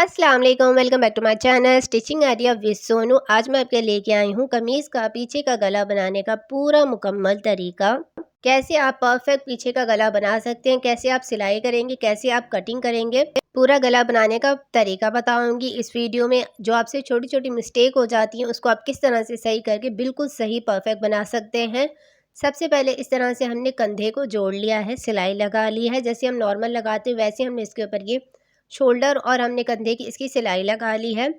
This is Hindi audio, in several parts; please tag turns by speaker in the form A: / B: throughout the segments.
A: अस्सलाम वालेकुम, welcome back to my channel stitching idea with Sonu. आज मैं आपके लेके आई हूँ कमीज़ का पीछे का गला बनाने का पूरा मुकम्मल तरीका। कैसे आप परफेक्ट पीछे का गला बना सकते हैं, कैसे आप सिलाई करेंगे, कैसे आप कटिंग करेंगे, पूरा गला बनाने का तरीका बताऊंगी इस वीडियो में। जो आपसे छोटी छोटी मिस्टेक हो जाती है उसको आप किस तरह से सही करके बिल्कुल सही परफेक्ट बना सकते हैं। सबसे पहले इस तरह से हमने कंधे को जोड़ लिया है, सिलाई लगा ली है। जैसे हम नॉर्मल लगाते हैं वैसे हमने इसके ऊपर ये शोल्डर और हमने कंधे की इसकी सिलाई लगा ली है।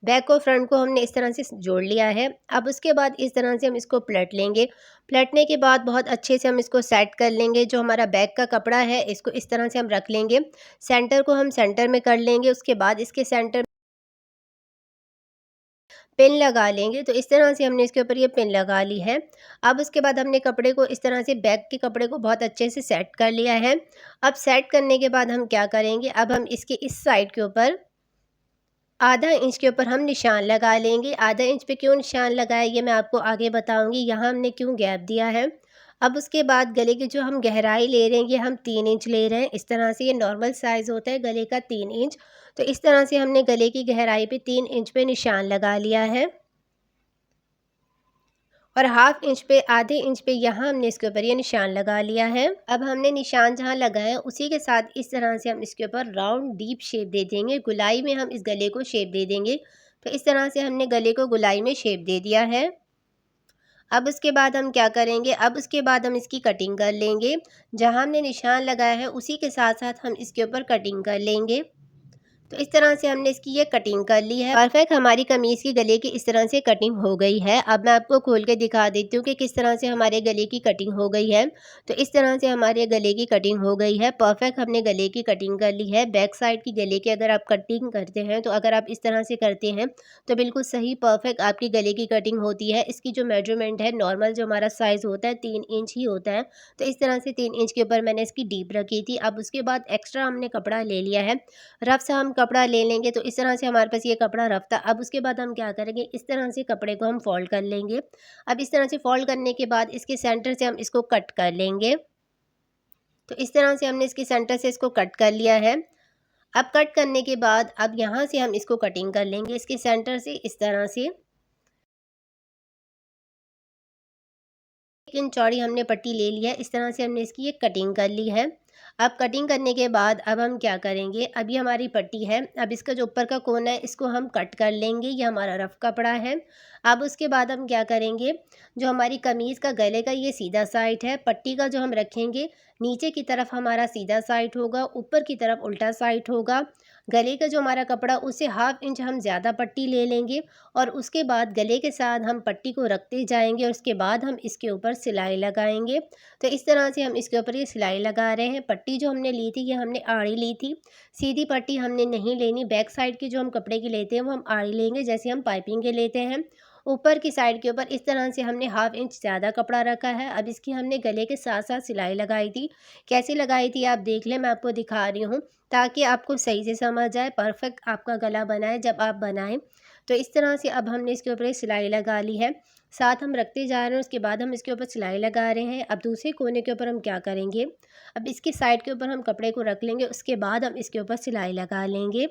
A: बैक और फ्रंट को हमने इस तरह से जोड़ लिया है। अब उसके बाद इस तरह से हम इसको पलट लेंगे। पलटने के बाद बहुत अच्छे से हम इसको सेट कर लेंगे। जो हमारा बैक का कपड़ा है इसको इस तरह से हम रख लेंगे। सेंटर को हम सेंटर में कर लेंगे। उसके बाद इसके सेंटर पिन लगा लेंगे। तो इस तरह से हमने इसके ऊपर ये पिन लगा ली है। अब उसके बाद हमने कपड़े को इस तरह से बैक के कपड़े को बहुत अच्छे से सेट कर लिया है। अब सेट करने के बाद हम क्या करेंगे, अब हम इसके इस साइड के ऊपर आधा इंच के ऊपर हम निशान लगा लेंगे। आधा इंच पे क्यों निशान लगाया ये मैं आपको आगे बताऊंगी। यहाँ हमने क्यों गैप दिया है। अब उसके बाद गले की जो हम गहराई ले रहे हैं ये हम 3 इंच ले रहे हैं। इस तरह से ये नॉर्मल साइज़ होता है गले का 3 इंच। तो इस तरह से हमने गले की गहराई पे 3 इंच पे निशान लगा लिया है। और हाफ इंच पे, आधे इंच पे यहाँ हमने इसके ऊपर ये निशान लगा लिया है। अब हमने निशान जहाँ लगाया उसी के साथ इस तरह से हम इसके ऊपर राउंड डीप शेप दे देंगे। गुलाई में हम इस गले को शेप दे देंगे। तो इस तरह से हमने गले को गुलाई में शेप दे दिया है। अब उसके बाद हम क्या करेंगे, अब उसके बाद हम इसकी कटिंग कर लेंगे। जहाँ हमने निशान लगाया है उसी के साथ साथ हम इसके ऊपर कटिंग कर लेंगे। तो इस तरह से हमने इसकी ये कटिंग कर ली है। परफेक्ट हमारी कमीज़ की गले की इस तरह से कटिंग हो गई है। अब मैं आपको खोल के दिखा देती हूँ कि किस तरह से हमारे गले की कटिंग हो गई है। तो इस तरह से हमारे गले की कटिंग हो गई है। परफेक्ट हमने गले की कटिंग कर ली है। बैक साइड की गले की अगर आप कटिंग करते हैं तो अगर आप इस तरह से करते हैं तो बिल्कुल सही परफेक्ट आपकी गले की कटिंग होती है। इसकी जो मेजरमेंट है, नॉर्मल जो हमारा साइज़ होता है 3 इंच ही होता है। तो इस तरह से 3 इंच के ऊपर मैंने इसकी डीप रखी थी। अब उसके बाद एक्स्ट्रा हमने कपड़ा ले लिया है। रफ सा हम कपड़ा ले लेंगे। तो इस तरह से हमारे पास ये कपड़ा रफ था। अब उसके बाद हम क्या करेंगे, इस तरह से कपड़े को हम फोल्ड कर लेंगे। अब इस तरह से फोल्ड करने के बाद इसके सेंटर से हम इसको कट कर लेंगे। तो इस तरह से हमने इसके सेंटर से इसको कट कर लिया है। अब कट करने के बाद अब यहाँ से हम इसको कटिंग कर लेंगे इसके सेंटर से इस तरह से। 1 इंच चौड़ी हमने पट्टी ले ली है। इस तरह से हमने इसकी एक कटिंग कर ली है। अब कटिंग करने के बाद अब हम क्या करेंगे, अभी हमारी पट्टी है। अब इसका जो ऊपर का कोना है इसको हम कट कर लेंगे। ये हमारा रफ कपड़ा है। अब उसके बाद हम क्या करेंगे, जो हमारी कमीज़ का गले का ये सीधा साइड है, पट्टी का जो हम रखेंगे नीचे की तरफ हमारा सीधा साइड होगा, ऊपर की तरफ उल्टा साइड होगा। गले का जो हमारा कपड़ा उससे हाफ इंच हम ज़्यादा पट्टी ले लेंगे और उसके बाद गले के साथ हम पट्टी को रखते जाएंगे और उसके बाद हम इसके ऊपर सिलाई लगाएंगे। तो इस तरह से हम इसके ऊपर ये सिलाई लगा रहे हैं। पट्टी जो हमने ली थी ये हमने आड़ी ली थी, सीधी पट्टी हमने नहीं लेनी। बैक साइड की जो हम कपड़े की लेते हैं वो हम आड़ी लेंगे जैसे हम पाइपिंग के लेते हैं। ऊपर की साइड के ऊपर इस तरह से हमने हाफ इंच ज़्यादा कपड़ा रखा है। अब इसकी हमने गले के साथ साथ सिलाई लगाई थी। कैसे लगाई थी आप देख लें, मैं आपको दिखा रही हूँ ताकि आपको सही से समझ आए, परफेक्ट आपका गला बनाए जब आप बनाएं। तो इस तरह से अब हमने इसके ऊपर सिलाई लगा ली है। साथ हम रखते जा रहे हैं, उसके बाद हम इसके ऊपर सिलाई लगा रहे हैं। अब दूसरे कोने के ऊपर हम क्या करेंगे, अब इसकी साइड के ऊपर हम कपड़े को रख लेंगे, उसके बाद हम इसके ऊपर सिलाई लगा लेंगे।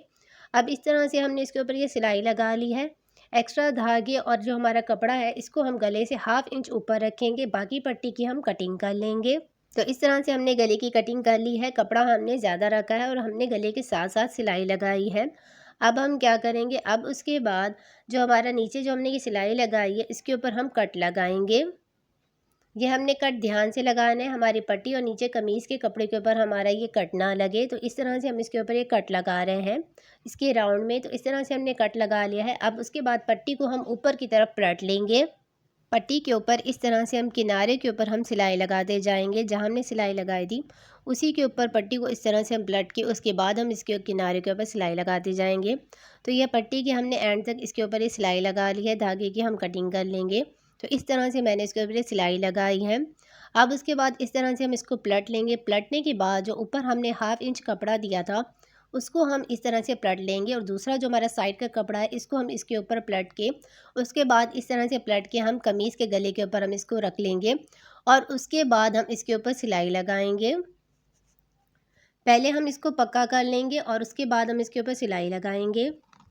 A: अब इस तरह से हमने इसके ऊपर ये सिलाई लगा ली है। एक्स्ट्रा धागे और जो हमारा कपड़ा है इसको हम गले से हाफ इंच ऊपर रखेंगे, बाकी पट्टी की हम कटिंग कर लेंगे। तो इस तरह से हमने गले की कटिंग कर ली है। कपड़ा हमने ज़्यादा रखा है और हमने गले के साथ साथ सिलाई लगाई है। अब हम क्या करेंगे, अब उसके बाद जो हमारा नीचे जो हमने ये सिलाई लगाई है इसके ऊपर हम कट लगाएंगे। ये हमने कट ध्यान से लगाना है, हमारी पट्टी और नीचे कमीज़ के कपड़े के ऊपर हमारा ये कट ना लगे। तो इस तरह से हम इसके ऊपर ये कट लगा रहे हैं इसके राउंड में। तो इस तरह से हमने कट लगा लिया है। अब उसके बाद पट्टी को हम ऊपर की तरफ पलट लेंगे। पट्टी के ऊपर इस तरह से हम किनारे के ऊपर हम सिलाई लगाते जाएंगे। जहाँ हमने सिलाई लगाई थी उसी के ऊपर पट्टी को इस तरह से हम पलट के उसके बाद हम इसके किनारे के ऊपर सिलाई लगाते जाएंगे। तो यह पट्टी के हमने एंड तक इसके ऊपर ये सिलाई लगा ली है। धागे की हम कटिंग कर लेंगे। तो इस तरह से मैंने इसके ऊपर सिलाई लगाई है। अब उसके बाद इस तरह से हम इसको पलट लेंगे। पलटने के बाद जो ऊपर हमने हाफ इंच कपड़ा दिया था उसको हम इस तरह से पलट लेंगे और दूसरा जो हमारा साइड का कपड़ा है इसको हम इसके ऊपर पलट के उसके बाद इस तरह से पलट के हम कमीज़ के गले के ऊपर हम इसको रख लेंगे और उसके बाद हम इसके ऊपर सिलाई लगाएंगे। पहले हम इसको पक्का कर लेंगे और उसके बाद हम इसके ऊपर सिलाई लगाएंगे।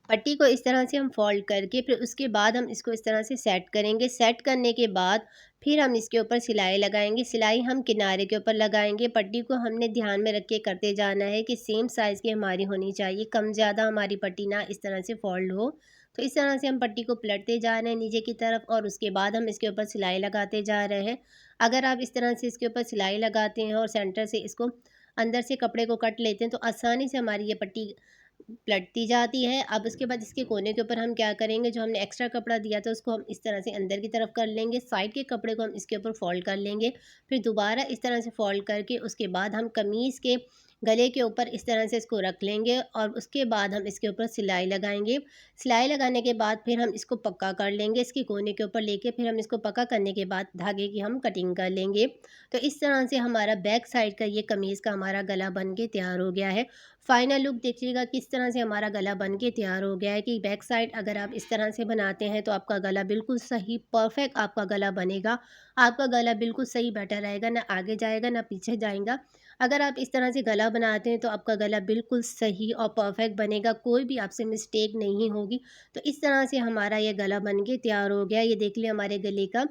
A: पट्टी को इस तरह से हम फोल्ड करके फिर उसके बाद हम इसको इस तरह से सेट करेंगे। सेट करने के बाद फिर हम इसके ऊपर सिलाई लगाएंगे। सिलाई हम किनारे के ऊपर लगाएंगे। पट्टी को हमने ध्यान में रख के करते जाना है कि सेम साइज़ की हमारी होनी चाहिए, कम ज़्यादा हमारी पट्टी ना इस तरह से फोल्ड हो। तो इस तरह से हम पट्टी को पलटते जा रहे हैं नीचे की तरफ और उसके बाद हम इसके ऊपर सिलाई लगाते जा रहे हैं। अगर आप इस तरह से इसके ऊपर सिलाई लगाते हैं और सेंटर से इसको अंदर से कपड़े को कट लेते हैं तो आसानी से हमारी ये पट्टी पलटती जाती है। अब उसके बाद इसके कोने के ऊपर हम क्या करेंगे, जो हमने एक्स्ट्रा कपड़ा दिया था उसको हम इस तरह से अंदर की तरफ कर लेंगे। साइड के कपड़े को हम इसके ऊपर फोल्ड कर लेंगे। फिर दोबारा इस तरह से फोल्ड करके उसके बाद हम कमीज़ के गले के ऊपर इस तरह से इसको रख लेंगे और उसके बाद हम इसके ऊपर सिलाई लगाएंगे। सिलाई लगाने के बाद फिर हम इसको पक्का कर लेंगे। इसके कोने के ऊपर लेके फिर हम इसको पक्का करने के बाद धागे की हम कटिंग कर लेंगे। तो इस तरह से हमारा बैक साइड का ये कमीज़ का हमारा गला बन के तैयार हो गया है। फाइनल लुक देखिएगा किस तरह से हमारा गला बन के तैयार हो गया है कि बैक साइड अगर आप इस तरह से बनाते हैं तो आपका गला बिल्कुल सही परफेक्ट आपका गला बनेगा। आपका गला बिल्कुल सही बैठा रहेगा, ना आगे जाएगा ना पीछे जाएगा। अगर आप इस तरह से गला बनाते हैं तो आपका गला बिल्कुल सही और परफेक्ट बनेगा, कोई भी आपसे मिस्टेक नहीं होगी। तो इस तरह से हमारा ये गला बन के तैयार हो गया। ये देख लिया हमारे गले का।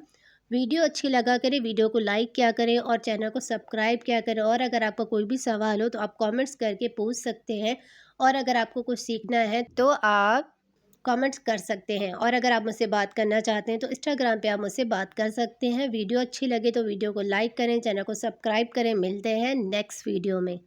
A: वीडियो अच्छी लगा करें, वीडियो को लाइक किया करें और चैनल को सब्सक्राइब किया करें। और अगर आपका कोई भी सवाल हो तो आप कमेंट्स करके पूछ सकते हैं। और अगर आपको कुछ सीखना है तो आप कमेंट्स कर सकते हैं। और अगर आप मुझसे बात करना चाहते हैं तो इंस्टाग्राम पे आप मुझसे बात कर सकते हैं। वीडियो अच्छी लगे तो वीडियो को लाइक करें, चैनल को सब्सक्राइब करें। मिलते हैं नेक्स्ट वीडियो में।